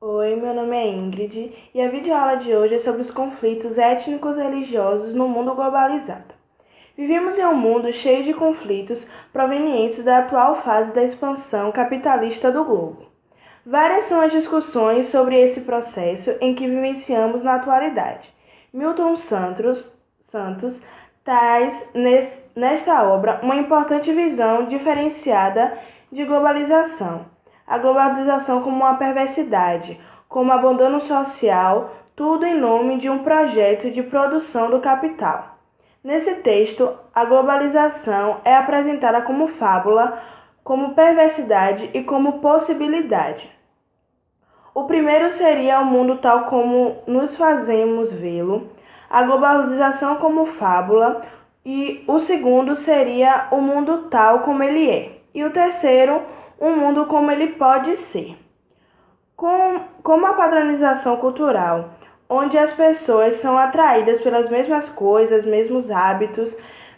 Oi, meu nome é Ingrid e a videoaula de hoje é sobre os conflitos étnicos e religiosos no mundo globalizado. Vivemos em um mundo cheio de conflitos provenientes da atual fase da expansão capitalista do globo. Várias são as discussões sobre esse processo em que vivenciamos na atualidade. Milton Santos traz nesta obra uma importante visão diferenciada de globalização. A globalização como uma perversidade, como abandono social, tudo em nome de um projeto de produção do capital. Nesse texto, a globalização é apresentada como fábula, como perversidade e como possibilidade. O primeiro seria o mundo tal como nos fazemos vê-lo, a globalização como fábula, e o segundo seria o mundo tal como ele é, e o terceiro, um mundo como ele pode ser. Como a padronização cultural, onde as pessoas são atraídas pelas mesmas coisas, mesmos hábitos,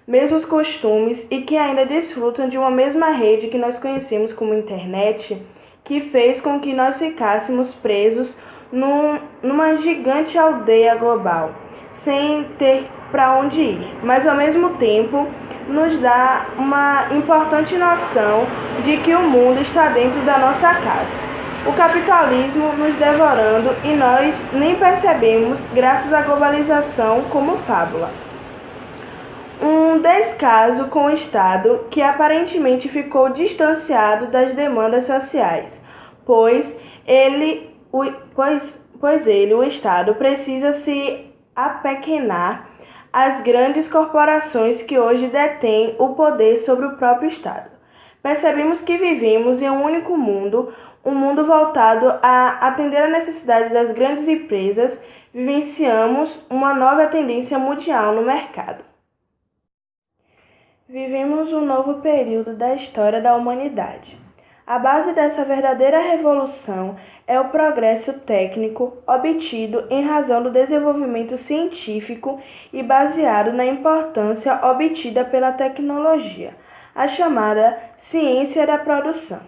mesmos costumes e que ainda desfrutam de uma mesma rede que nós conhecemos como internet, que fez com que nós ficássemos presos numa gigante aldeia global, sem ter para onde ir, mas ao mesmo tempo nos dá uma importante noção de que o mundo está dentro da nossa casa. O capitalismo nos devorando e nós nem percebemos graças à globalização como fábula. Um descaso com o Estado que aparentemente ficou distanciado das demandas sociais, pois ele, o Estado, precisa se apequenar às grandes corporações que hoje detêm o poder sobre o próprio Estado. Percebemos que vivemos em um único mundo, um mundo voltado a atender a necessidade das grandes empresas. Vivenciamos uma nova tendência mundial no mercado. Vivemos um novo período da história da humanidade. A base dessa verdadeira revolução é o progresso técnico obtido em razão do desenvolvimento científico e baseado na importância obtida pela tecnologia, a chamada ciência da produção.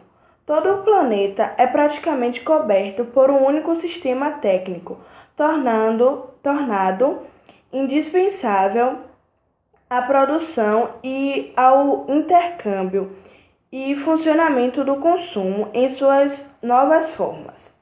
Todo o planeta é praticamente coberto por um único sistema técnico, tornado indispensável à produção e ao intercâmbio e funcionamento do consumo em suas novas formas.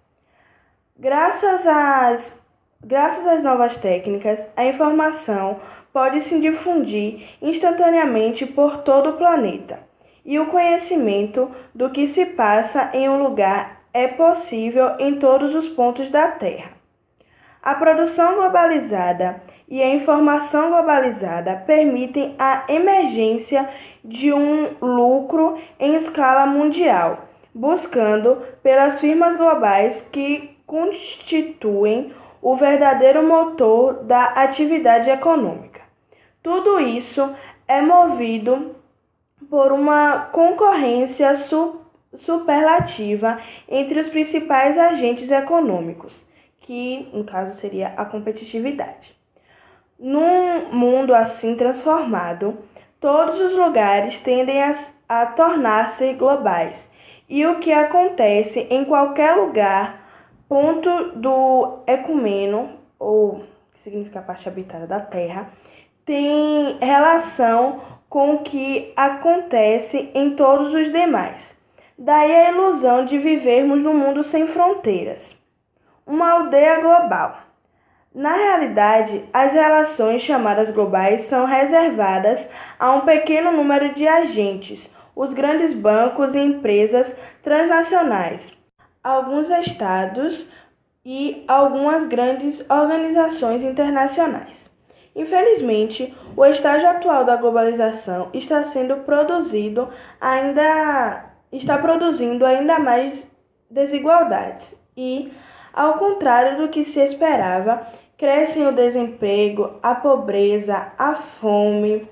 Graças às novas técnicas, a informação pode se difundir instantaneamente por todo o planeta, e o conhecimento do que se passa em um lugar é possível em todos os pontos da Terra. A produção globalizada e a informação globalizada permitem a emergência de um lucro em escala mundial, buscando pelas firmas globais que constituem o verdadeiro motor da atividade econômica. Tudo isso é movido por uma concorrência superlativa entre os principais agentes econômicos, que no caso seria a competitividade. Num mundo assim transformado, todos os lugares tendem a tornar-se globais, e o que acontece em qualquer lugar, ponto do ecumeno, ou que significa a parte habitada da Terra, tem relação com o que acontece em todos os demais. Daí a ilusão de vivermos num mundo sem fronteiras. Uma aldeia global. Na realidade, as relações chamadas globais são reservadas a um pequeno número de agentes, os grandes bancos e empresas transnacionais, alguns estados e algumas grandes organizações internacionais. Infelizmente, o estágio atual da globalização está produzindo ainda mais desigualdades e, ao contrário do que se esperava, crescem o desemprego, a pobreza, a fome,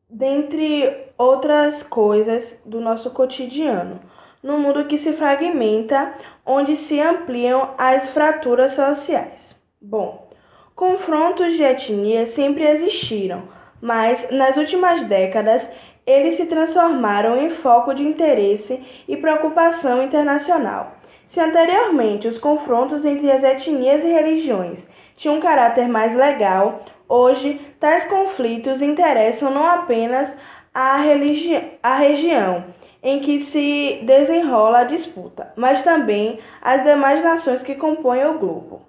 dentre outras coisas do nosso cotidiano, num mundo que se fragmenta, onde se ampliam as fraturas sociais. Bom, confrontos de etnia sempre existiram, mas nas últimas décadas eles se transformaram em foco de interesse e preocupação internacional. Se anteriormente os confrontos entre as etnias e religiões tinham um caráter mais legal, hoje tais conflitos interessam não apenas a região em que se desenrola a disputa, mas também as demais nações que compõem o globo.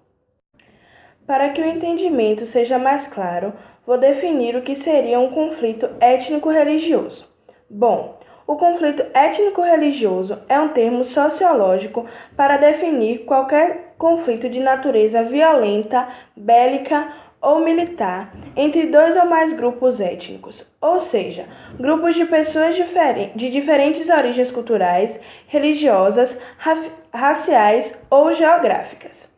Para que o entendimento seja mais claro, vou definir o que seria um conflito étnico-religioso. Bom, o conflito étnico-religioso é um termo sociológico para definir qualquer conflito de natureza violenta, bélica ou militar entre dois ou mais grupos étnicos, ou seja, grupos de pessoas de diferentes origens culturais, religiosas, raciais ou geográficas.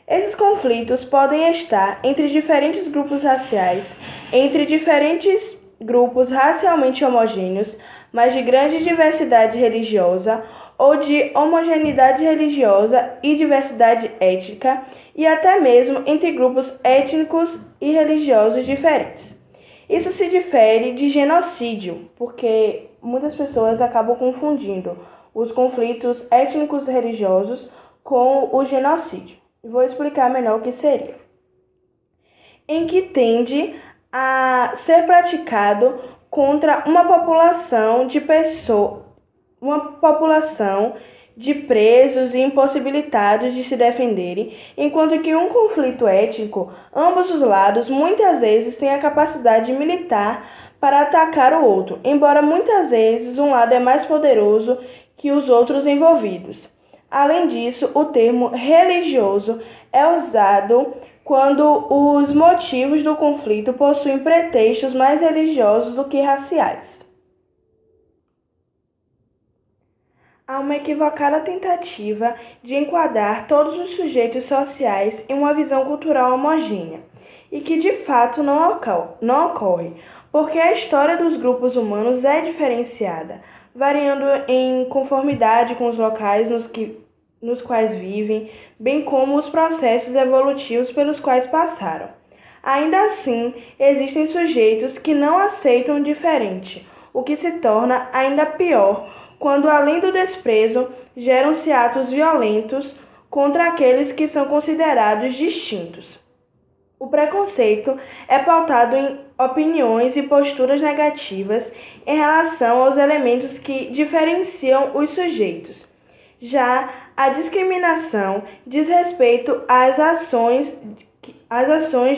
Esses conflitos podem estar entre diferentes grupos raciais, entre diferentes grupos racialmente homogêneos, mas de grande diversidade religiosa, ou de homogeneidade religiosa e diversidade étnica, e até mesmo entre grupos étnicos e religiosos diferentes. Isso se difere de genocídio, porque muitas pessoas acabam confundindo os conflitos étnicos e religiosos com o genocídio. Vou explicar melhor o que seria. Em que tende a ser praticado contra uma população de presos e impossibilitados de se defenderem, enquanto que um conflito étnico, ambos os lados muitas vezes têm a capacidade militar para atacar o outro, embora muitas vezes um lado é mais poderoso que os outros envolvidos. Além disso, o termo religioso é usado quando os motivos do conflito possuem pretextos mais religiosos do que raciais. Há uma equivocada tentativa de enquadrar todos os sujeitos sociais em uma visão cultural homogênea, e que de fato não ocorre, porque a história dos grupos humanos é diferenciada, variando em conformidade com os locais nos quais vivem, bem como os processos evolutivos pelos quais passaram. Ainda assim, existem sujeitos que não aceitam o diferente, o que se torna ainda pior quando, além do desprezo, geram-se atos violentos contra aqueles que são considerados distintos. O preconceito é pautado em opiniões e posturas negativas em relação aos elementos que diferenciam os sujeitos. Já a discriminação diz respeito às ações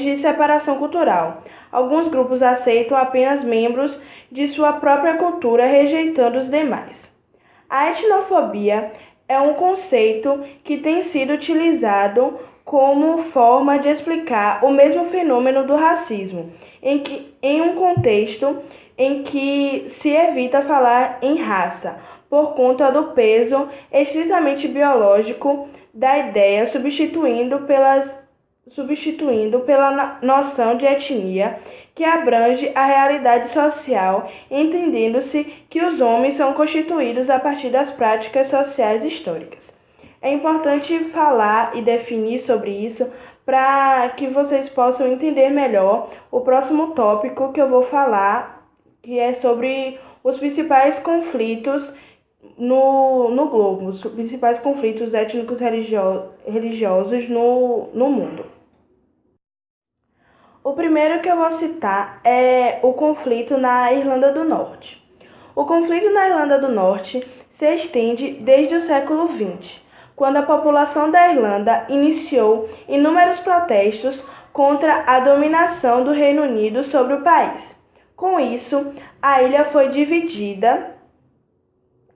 de separação cultural. Alguns grupos aceitam apenas membros de sua própria cultura, rejeitando os demais. A etnofobia é um conceito que tem sido utilizado como forma de explicar o mesmo fenômeno do racismo, em um contexto em que se evita falar em raça, por conta do peso estritamente biológico da ideia, substituindo pela noção de etnia, que abrange a realidade social, entendendo-se que os homens são constituídos a partir das práticas sociais históricas. É importante falar e definir sobre isso para que vocês possam entender melhor o próximo tópico que eu vou falar, que é sobre os principais conflitos no globo, os principais conflitos étnicos religiosos no mundo. O primeiro que eu vou citar é o conflito na Irlanda do Norte. O conflito na Irlanda do Norte se estende desde o século XX, quando a população da Irlanda iniciou inúmeros protestos contra a dominação do Reino Unido sobre o país. Com isso, a ilha foi dividida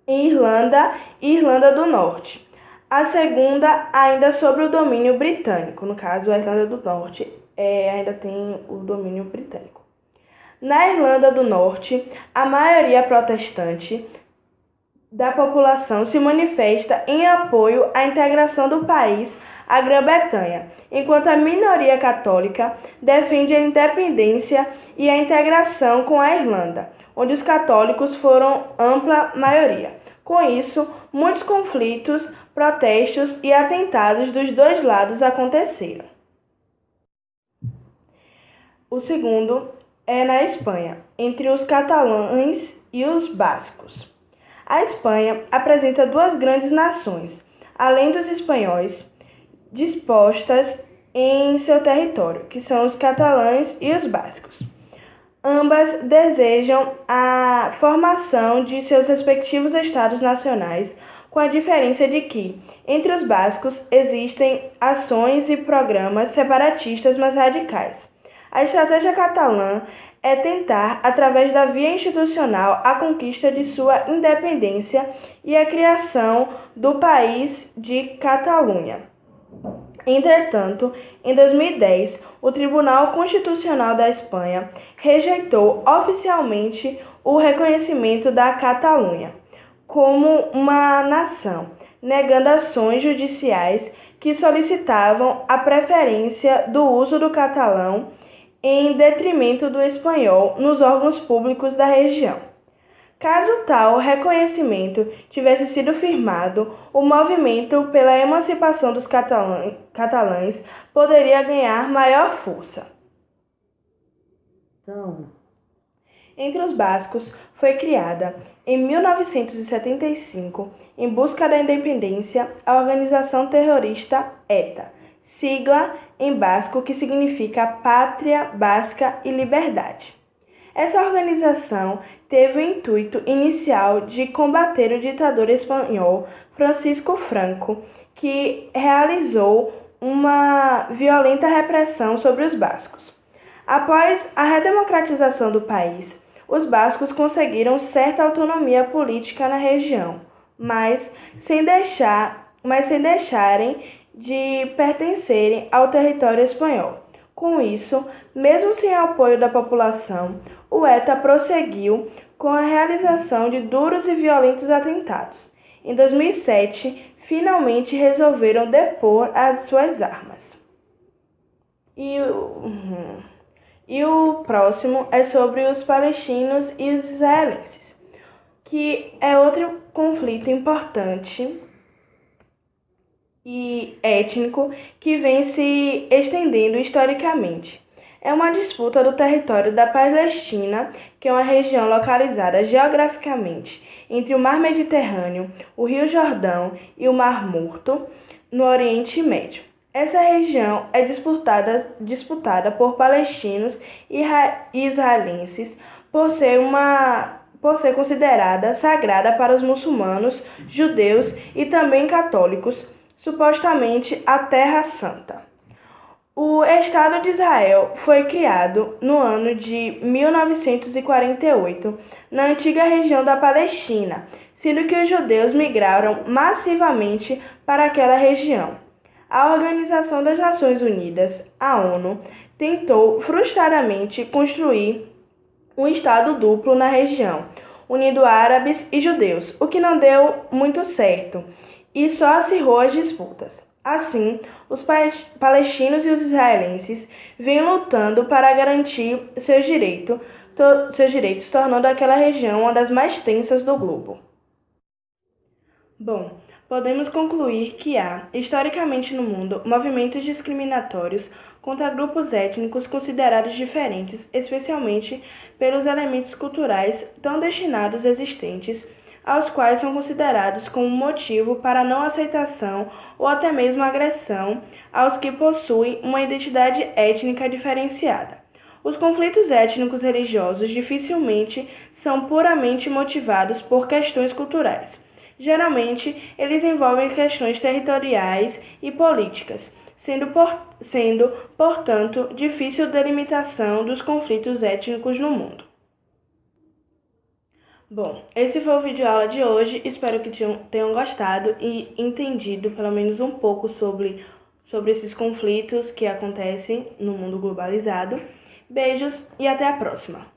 em Irlanda e Irlanda do Norte. A segunda ainda sobre o domínio britânico, no caso a Irlanda do Norte ainda tem o domínio britânico. Na Irlanda do Norte, a maioria protestante da população se manifesta em apoio à integração do país à Grã-Bretanha, enquanto a minoria católica defende a independência e a integração com a Irlanda, onde os católicos foram ampla maioria. Com isso, muitos conflitos, protestos e atentados dos dois lados aconteceram. O segundo é na Espanha, entre os catalães e os bascos. A Espanha apresenta duas grandes nações, além dos espanhóis, dispostas em seu território, que são os catalães e os bascos. Ambas desejam a formação de seus respectivos estados nacionais, com a diferença de que, entre os bascos, existem ações e programas separatistas mais radicais. A estratégia catalã é tentar, através da via institucional, a conquista de sua independência e a criação do país de Catalunha. Entretanto, em 2010, o Tribunal Constitucional da Espanha rejeitou oficialmente o reconhecimento da Catalunha como uma nação, negando ações judiciais que solicitavam a preferência do uso do catalão em detrimento do espanhol nos órgãos públicos da região. Caso tal reconhecimento tivesse sido firmado, o movimento pela emancipação dos catalães poderia ganhar maior força. Entre os bascos, foi criada, em 1975, em busca da independência, a organização terrorista ETA, sigla em basco que significa Pátria Basca e Liberdade. Essa organização teve o intuito inicial de combater o ditador espanhol Francisco Franco, que realizou uma violenta repressão sobre os bascos. Após a redemocratização do país, os bascos conseguiram certa autonomia política na região, mas sem deixarem de pertencerem ao território espanhol. Com isso, mesmo sem apoio da população, o ETA prosseguiu com a realização de duros e violentos atentados. Em 2007, finalmente resolveram depor as suas armas. E o próximo é sobre os palestinos e os israelenses, que é outro conflito importante e étnico que vem se estendendo historicamente. É uma disputa do território da Palestina, que é uma região localizada geograficamente entre o Mar Mediterrâneo, o Rio Jordão e o Mar Morto, no Oriente Médio. Essa região é disputada por palestinos e israelenses por ser considerada sagrada para os muçulmanos, judeus e também católicos, supostamente a Terra Santa. O Estado de Israel foi criado no ano de 1948, na antiga região da Palestina, sendo que os judeus migraram massivamente para aquela região. A Organização das Nações Unidas, a ONU, tentou frustradamente construir um Estado duplo na região, unindo árabes e judeus, o que não deu muito certo e só acirrou as disputas. Assim, os palestinos e os israelenses vêm lutando para garantir seus direitos, tornando aquela região uma das mais tensas do globo. Bom, podemos concluir que há, historicamente no mundo, movimentos discriminatórios contra grupos étnicos considerados diferentes, especialmente pelos elementos culturais tão destinados existentes, aos quais são considerados como motivo para não aceitação ou até mesmo agressão aos que possuem uma identidade étnica diferenciada. Os conflitos étnicos religiosos dificilmente são puramente motivados por questões culturais. Geralmente, eles envolvem questões territoriais e políticas, sendo, portanto, difícil delimitação dos conflitos étnicos no mundo. Bom, esse foi o vídeo aula de hoje, espero que tenham gostado e entendido pelo menos um pouco sobre esses conflitos que acontecem no mundo globalizado. Beijos e até a próxima!